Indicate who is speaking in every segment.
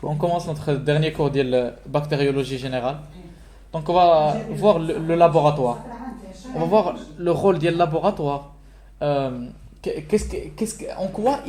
Speaker 1: On commence notre dernier cours de la bactériologie générale. Donc on va voir le laboratoire. On va voir le rôle du laboratoire. En quoi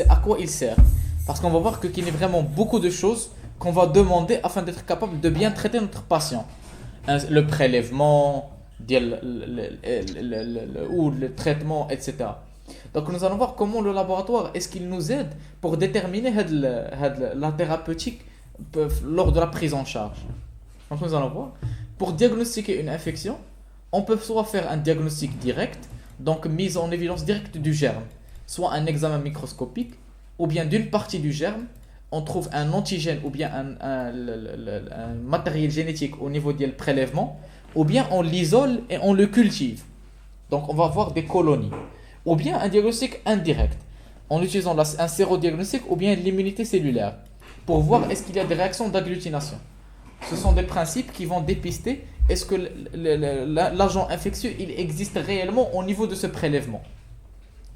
Speaker 1: à quoi il sert. Parce qu'on va voir qu'il y a vraiment beaucoup de choses qu'on va demander afin d'être capable de bien traiter notre patient. Le prélèvement, ou le traitement, etc. Donc nous allons voir comment le laboratoire est-ce qu'il nous aide pour déterminer la thérapeutique lors de la prise en charge. Donc nous allons voir. Pour diagnostiquer une infection, on peut soit faire un diagnostic direct, donc mise en évidence directe du germe, soit un examen microscopique, ou bien d'une partie du germe, on trouve un antigène ou bien un matériel génétique au niveau du prélèvement, ou bien on l'isole et on le cultive. Donc on va avoir des colonies. Ou bien un diagnostic indirect, en utilisant un sérodiagnostic ou bien l'immunité cellulaire, pour voir est-ce qu'il y a des réactions d'agglutination. Ce sont des principes qui vont dépister est-ce que l'agent infectieux il existe réellement au niveau de ce prélèvement.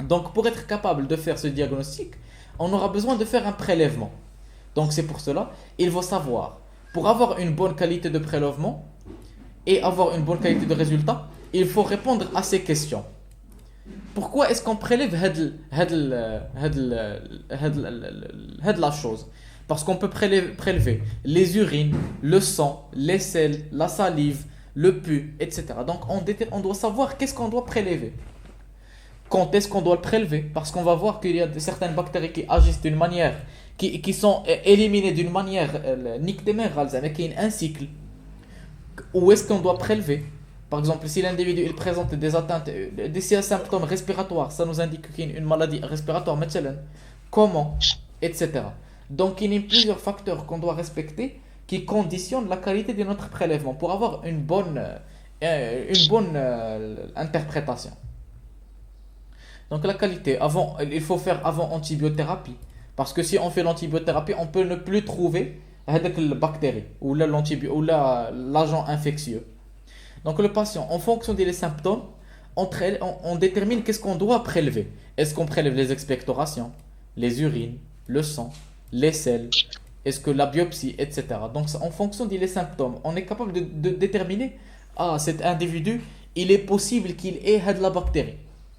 Speaker 1: Donc pour être capable de faire ce diagnostic, on aura besoin de faire un prélèvement. Donc c'est pour cela, il faut savoir, pour avoir une bonne qualité de prélèvement et avoir une bonne qualité de résultat, il faut répondre à ces questions. Pourquoi est-ce qu'on prélève la chose? Parce qu'on peut prélever les urines, le sang, les selles, la salive, le pus, etc. Donc on doit savoir qu'est-ce qu'on doit prélever. Quand est-ce qu'on doit le prélever? Parce qu'on va voir qu'il y a certaines bactéries qui agissent d'une manière, qui sont éliminées d'une manière nictémérale, avec un cycle. Où est-ce qu'on doit prélever? Par exemple, si l'individu il présente des atteintes, des symptômes respiratoires, ça nous indique qu'il y a une maladie respiratoire, comment, etc. Donc, il y a plusieurs facteurs qu'on doit respecter qui conditionnent la qualité de notre prélèvement pour avoir une bonne interprétation. Donc, la qualité, il faut faire avant antibiothérapie. Parce que si on fait l'antibiothérapie, on peut ne plus trouver la bactérie ou l'agent infectieux. Donc le patient, en fonction des symptômes, on détermine qu'est-ce qu'on doit prélever. Est-ce qu'on prélève les expectorations, les urines, le sang, les selles, est-ce que la biopsie, etc. Donc en fonction des symptômes, on est capable de déterminer, cet individu, il est possible qu'il ait de la bactérie.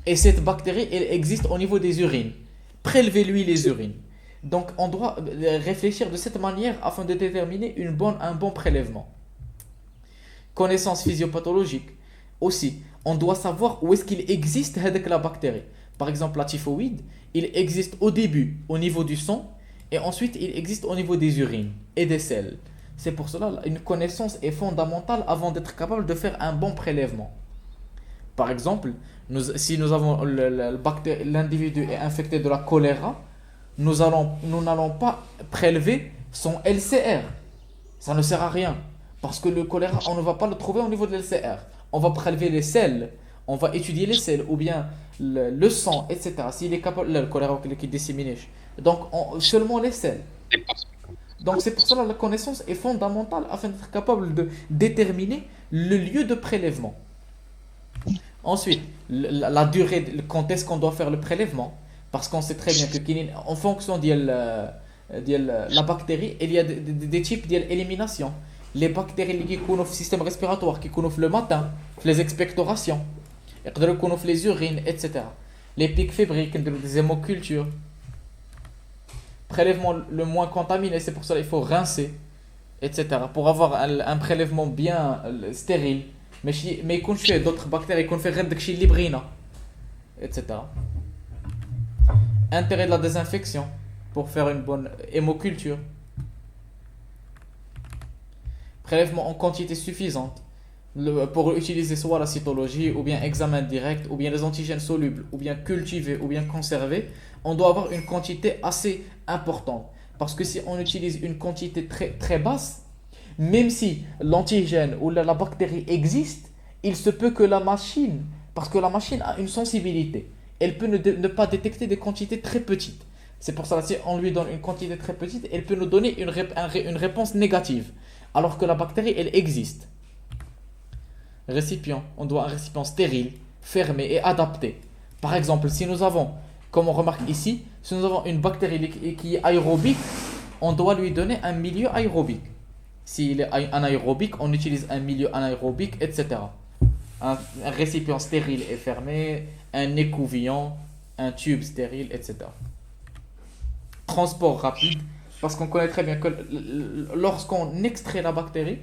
Speaker 1: Et cette bactérie, elle existe au niveau des urines. Prélevez-lui les urines. Donc on doit réfléchir de cette manière afin de déterminer un bon prélèvement. Connaissance physiopathologique. Aussi, on doit savoir où est-ce qu'il existe la bactérie. Par exemple, la typhoïde, il existe au début au niveau du sang et ensuite il existe au niveau des urines et des selles. C'est pour cela une connaissance est fondamentale avant d'être capable de faire un bon prélèvement. Par exemple, si nous avons l'individu est infecté de la choléra, nous n'allons pas prélever son LCR. Ça ne sert à rien. Parce que le choléra, on ne va pas le trouver au niveau de l'LCR. On va prélever les selles, on va étudier les selles, ou bien le sang, etc. S'il est capable, le choléra qui est disséminé. Donc, seulement les selles. Donc, c'est pour cela que la connaissance est fondamentale afin d'être capable de déterminer le lieu de prélèvement. Ensuite, la durée, quand est-ce qu'on doit faire le prélèvement? Parce qu'on sait très bien qu'en fonction de la bactérie, il y a des types d'élimination. Les bactéries qui connaissent le système respiratoire, qui connaissent le matin, les expectorations, qui connaissent les urines, etc. Les pics fébriles, des hémocultures. Prélèvement le moins contaminé, c'est pour ça qu'il faut rincer, etc. Pour avoir un prélèvement bien stérile. Mais quand je fais d'autres bactéries, quand je fais rien de librina, etc. Intérêt de la désinfection pour faire une bonne hémoculture. Prélèvement en quantité suffisante pour utiliser soit la cytologie ou bien examen direct ou bien les antigènes solubles ou bien cultivés ou bien conservés, on doit avoir une quantité assez importante parce que si on utilise une quantité très, très basse, même si l'antigène ou la bactérie existe, il se peut que la machine, parce que la machine a une sensibilité, elle peut ne pas détecter des quantités très petites. C'est pour ça que si on lui donne une quantité très petite, elle peut nous donner une réponse négative. Alors que la bactérie, elle existe. Récipient. On doit un récipient stérile, fermé et adapté. Par exemple, si nous avons, comme on remarque ici, si nous avons une bactérie qui est aérobique, on doit lui donner un milieu aérobique. S'il est anaérobique, on utilise un milieu anaérobique, etc. Un récipient stérile et fermé, un écouvillon, un tube stérile, etc. Transport rapide, parce qu'on connaît très bien que lorsqu'on extrait la bactérie,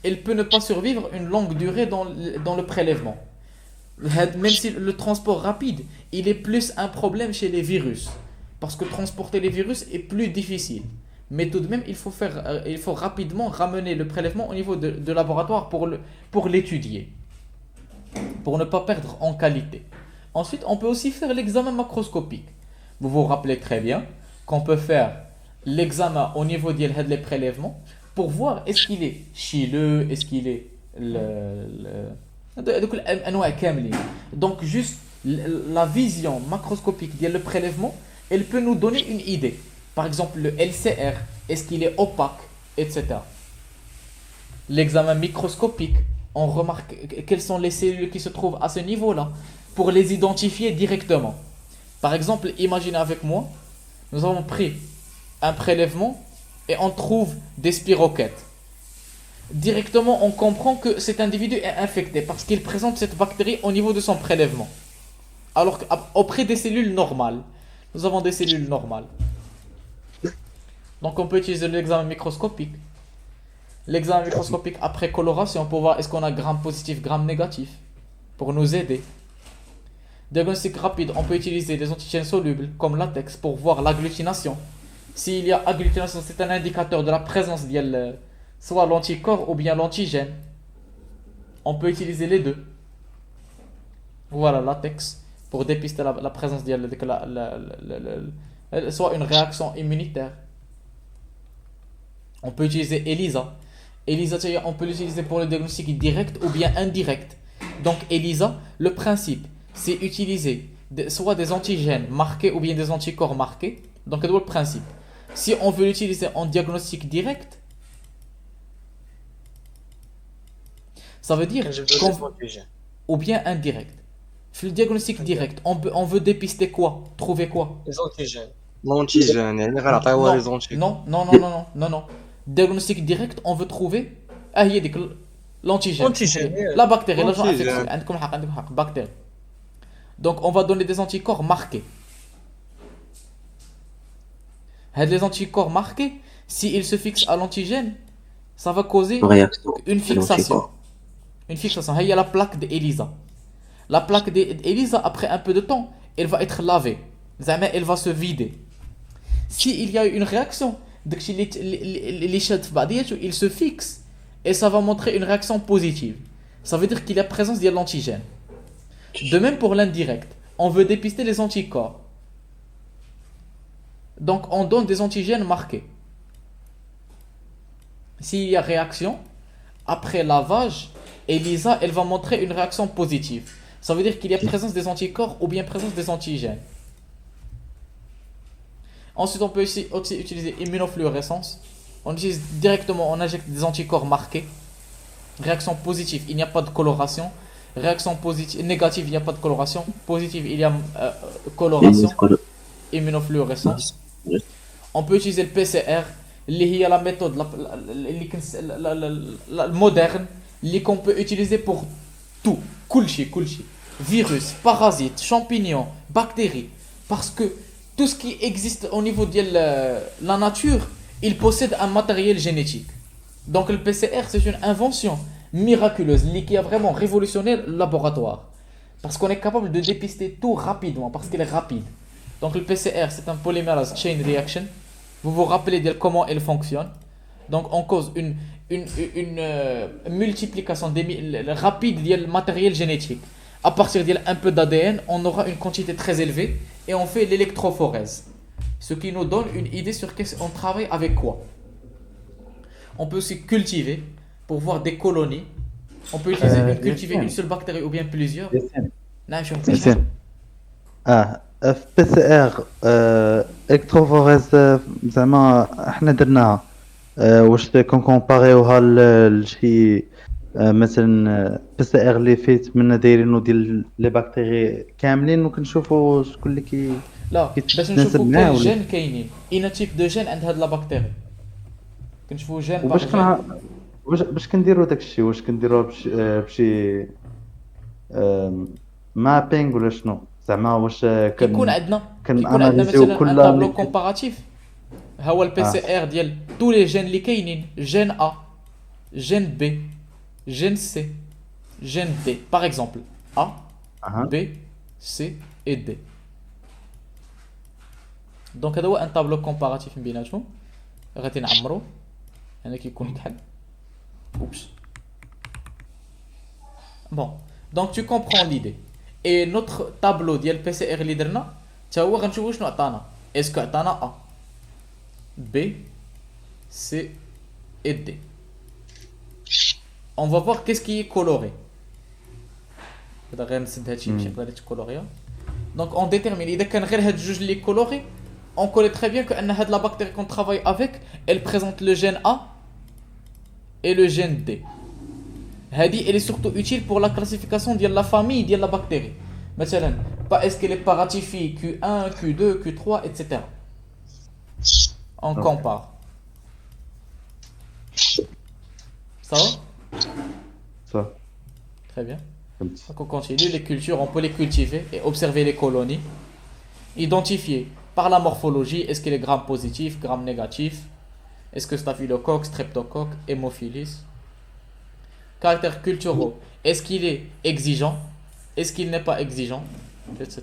Speaker 1: elle peut ne pas survivre une longue durée dans le prélèvement. Même si le transport rapide, il est plus un problème chez les virus. Parce que transporter les virus est plus difficile. Mais tout de même, il faut rapidement ramener le prélèvement au niveau de laboratoire pour l'étudier. Pour ne pas perdre en qualité. Ensuite, on peut aussi faire l'examen macroscopique. Vous vous rappelez très bien qu'on peut faire l'examen au niveau des prélèvements pour voir est-ce qu'il est chileux, est-ce qu'il est donc juste la vision macroscopique le prélèvement, elle peut nous donner une idée. Par exemple, le LCR, est-ce qu'il est opaque, etc. L'examen microscopique, on remarque quelles sont les cellules qui se trouvent à ce niveau-là pour les identifier directement. Par exemple, imaginez avec moi, nous avons pris un prélèvement et on trouve des spirochètes. Directement, on comprend que cet individu est infecté parce qu'il présente cette bactérie au niveau de son prélèvement. Alors qu'auprès des cellules normales, nous avons des cellules normales. Donc on peut utiliser l'examen microscopique. L'examen microscopique après coloration pour voir est-ce qu'on a gram positif, gram négatif, pour nous aider. Diagnostic rapide, on peut utiliser des antigènes solubles comme latex pour voir l'agglutination. S'il y a agglutination, c'est un indicateur de la présence soit l'anticorps ou bien l'antigène. On peut utiliser les deux. Voilà, latex pour dépister la présence soit une réaction immunitaire. On peut utiliser ELISA. ELISA, on peut l'utiliser pour le diagnostic direct ou bien indirect. Donc ELISA, le principe, c'est utiliser soit des antigènes marqués ou bien des anticorps marqués. Donc c'est le principe. Si on veut l'utiliser en diagnostic direct, ça veut dire ou bien indirect. Le diagnostic direct, on veut dépister quoi? Trouver quoi?
Speaker 2: Les antigènes.
Speaker 3: l'antigène يعني غنعطيوها لي زونتيكور
Speaker 1: Non. Diagnostic direct, on veut trouver هي ديك l'antigène.
Speaker 2: Antigène.
Speaker 1: La bactérie, l'agent
Speaker 3: Antigène.
Speaker 1: infectieux. عندكم حق, bactérie. Donc on va donner des anticorps marqués. Les anticorps marqués, s'ils se fixent à l'antigène, ça va causer
Speaker 4: réaction
Speaker 1: une fixation.
Speaker 4: l'anticorps.
Speaker 1: Une fixation. Il y a la plaque d'ELISA. La plaque d'ELISA, après un peu de temps, elle va être lavée. Elle va se vider. S'il y a une réaction, il se fixe et ça va montrer une réaction positive. Ça veut dire qu'il y a présence de l'antigène. De même pour l'indirect. On veut dépister les anticorps. Donc on donne des antigènes marqués. S'il y a réaction, après lavage, ELISA, elle va montrer une réaction positive. Ça veut dire qu'il y a présence des anticorps ou bien présence des antigènes. Ensuite, on peut aussi utiliser immunofluorescence. On utilise directement, on injecte des anticorps marqués. Réaction positive, il n'y a pas de coloration. Réaction positive, négative, il n'y a pas de coloration. Positive, il y a coloration. Immunofluorescence. On peut utiliser le PCR, qui est la méthode moderne, qu'on peut utiliser pour tout. Kulchi. Virus, parasites, champignons, bactéries. Parce que tout ce qui existe au niveau de la nature, il possède un matériel génétique. Donc le PCR, c'est une invention miraculeuse qui a vraiment révolutionné le laboratoire. Parce qu'on est capable de dépister tout rapidement, parce qu'il est rapide. Donc le PCR, c'est un polymerase chain reaction. Vous vous rappelez de comment elle fonctionne. Donc on cause une multiplication rapide du matériel génétique. À partir d'un peu d'ADN, on aura une quantité très élevée et on fait l'électrophorèse. Ce qui nous donne une idée sur on travaille avec quoi. On peut aussi cultiver pour voir des colonies. On peut utiliser cultiver une seule bactérie ou bien plusieurs.
Speaker 5: ياسين في بي سي ار الكتروفوريز زعما احنا درناها واش كونكومباريوها لشي مثلا بي سي ار اللي فيت منا دايرينو ديال لي بكتيري كاملين وكنشوفوا شكون اللي
Speaker 1: لا باش نشوفوا كاين جين كاينين اين تيب دو جين عند هاد لا بكتيري كنشوفوا جين
Speaker 5: وباش
Speaker 1: باغ جين.
Speaker 5: باش كنديروا داك الشيء، واش كنديروها بشي مابينغ ولا شنو زعما؟ واش
Speaker 1: كيكون عندنا
Speaker 5: كناناليزيو
Speaker 1: مثلا ان تابلو
Speaker 5: كل
Speaker 1: كومباراتيف. هو البي
Speaker 5: اه
Speaker 1: سي ار ديال تو لي جين اللي كاينين، جين ا، جين بي، جين سي، جين دي باغ اكزومبل. ا
Speaker 5: اها
Speaker 1: بي سي اي دي. دونك هذا هو ان تابلو كومباراتيف بيناتهم. غادي نعمرو هنا كيكون كحل. اوبس. Bon, donc tu comprends l'idée. Et notre tableau ديال البي سي ار اللي درنا تا هو غنشوفوا شنو عطانا. اسكو عطانا ا بي سي et D. On va voir qu'est-ce qui est coloré. Donc on détermine. إذا كان غير هاد الجوج اللي coloré, on connaît très bien que la bactérie qu'on travaille avec, elle présente le gène A et le gène D. Elle est surtout utile pour la classification de la famille de la bactérie. مثلا, pas est-ce qu'elle est par ratifie Q1, Q2, Q3, etc. On compare. Ça va?
Speaker 5: Ça.
Speaker 1: Très bien. Donc on continue. Les cultures, on peut les cultiver et observer les colonies. Identifier par la morphologie, est-ce qu'il est gram positif, gram négatif, est-ce que staphylocoque, streptocoque, hémophilus. Caractères culturaux, est-ce qu'il est exigeant, est-ce qu'il n'est pas exigeant, etc.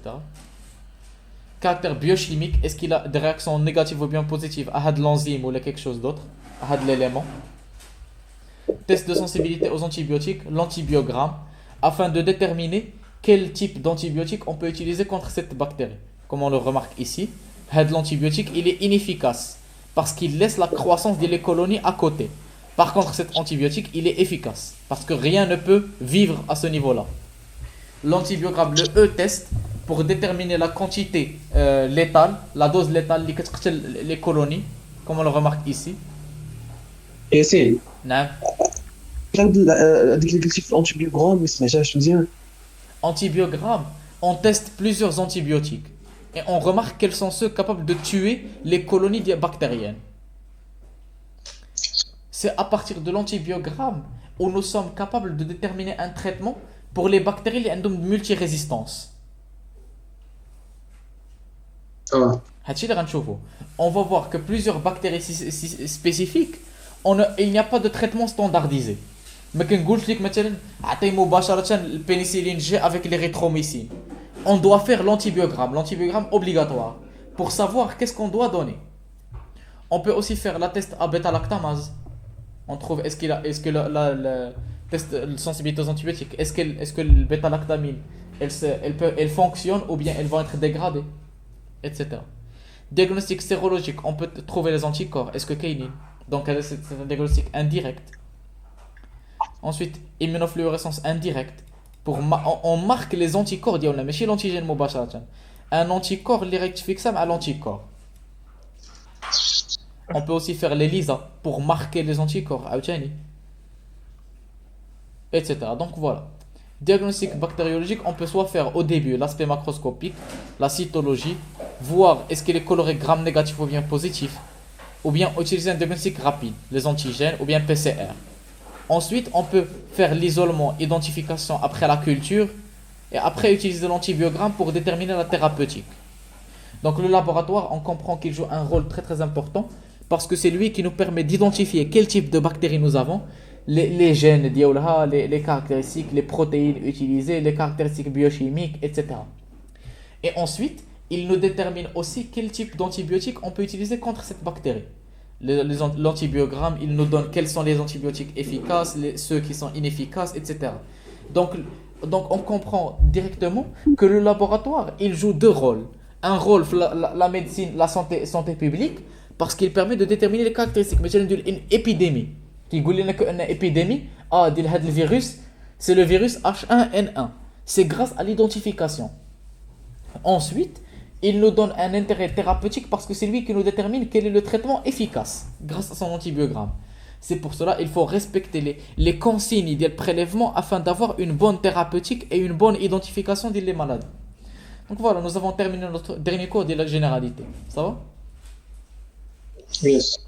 Speaker 1: Caractère biochimique, est-ce qu'il a des réactions négatives ou bien positives à de l'enzyme ou à quelque chose d'autre, à de l'élément. Test de sensibilité aux antibiotiques, l'antibiogramme, afin de déterminer quel type d'antibiotique on peut utiliser contre cette bactérie. Comme on le remarque ici, l'antibiotique il est inefficace parce qu'il laisse la croissance des colonies à côté. Par contre, cet antibiotique il est efficace parce que rien ne peut vivre à ce niveau-là. L'antibiogramme, le E-test, pour déterminer la quantité létale, la dose létale les colonies, comme on le remarque ici.
Speaker 2: Et c'est
Speaker 1: Non. Antibiogramme, on teste plusieurs antibiotiques et on remarque quels sont ceux capables de tuer les colonies bactériennes. C'est à partir de l'antibiogramme où nous sommes capables de déterminer un traitement pour les bactéries qui ont multirésistance. On va voir que plusieurs bactéries spécifiques, il n'y a pas de traitement standardisé. Mais quand on dit que le pénicilline G avec les rétromycines, on doit faire l'antibiogramme obligatoire pour savoir qu'est-ce qu'on doit donner. On peut aussi faire la test à bêta-lactamase. On trouve est-ce que le test de sensibilité aux antibiotiques, est-ce que le bêta-lactamine elle fonctionne ou bien elle va être dégradée, etc. Diagnostic sérologique, on peut trouver les anticorps, est-ce que kainin, donc c'est un diagnostic indirect. Ensuite, immunofluorescence indirecte. On marque les anticorps, mais chez l'antigène mubasharatan. Un anticorps direct fixe à l'anticorps. On peut aussi faire les LISA pour marquer les anticorps, etc. Donc voilà. Diagnostic bactériologique, on peut soit faire au début l'aspect macroscopique, la cytologie, voir est-ce qu'il est coloré gram négatif ou bien positif, ou bien utiliser un diagnostic rapide, les antigènes ou bien PCR. Ensuite, on peut faire l'isolement, identification après la culture et après utiliser l'antibiogramme pour déterminer la thérapeutique. Donc le laboratoire, on comprend qu'il joue un rôle très très important parce que c'est lui qui nous permet d'identifier quel type de bactéries nous avons, les gènes, les caractéristiques, les protéines utilisées, les caractéristiques biochimiques, etc. Et ensuite, il nous détermine aussi quel type d'antibiotique on peut utiliser contre cette bactérie. L'antibiogramme, il nous donne quels sont les antibiotiques efficaces, ceux qui sont inefficaces, etc. Donc on comprend directement que le laboratoire, il joue deux rôles. Un rôle, la médecine, la santé publique, parce qu'il permet de déterminer les caractéristiques. Mais une épidémie. Qui dit qu'une épidémie, le virus, c'est le virus H1N1. C'est grâce à l'identification. Ensuite, il nous donne un intérêt thérapeutique parce que c'est lui qui nous détermine quel est le traitement efficace grâce à son antibiogramme. C'est pour cela qu'il faut respecter les consignes des prélèvements afin d'avoir une bonne thérapeutique et une bonne identification des malades. Donc voilà, nous avons terminé notre dernier cours de la généralité. Ça va?
Speaker 2: Yes.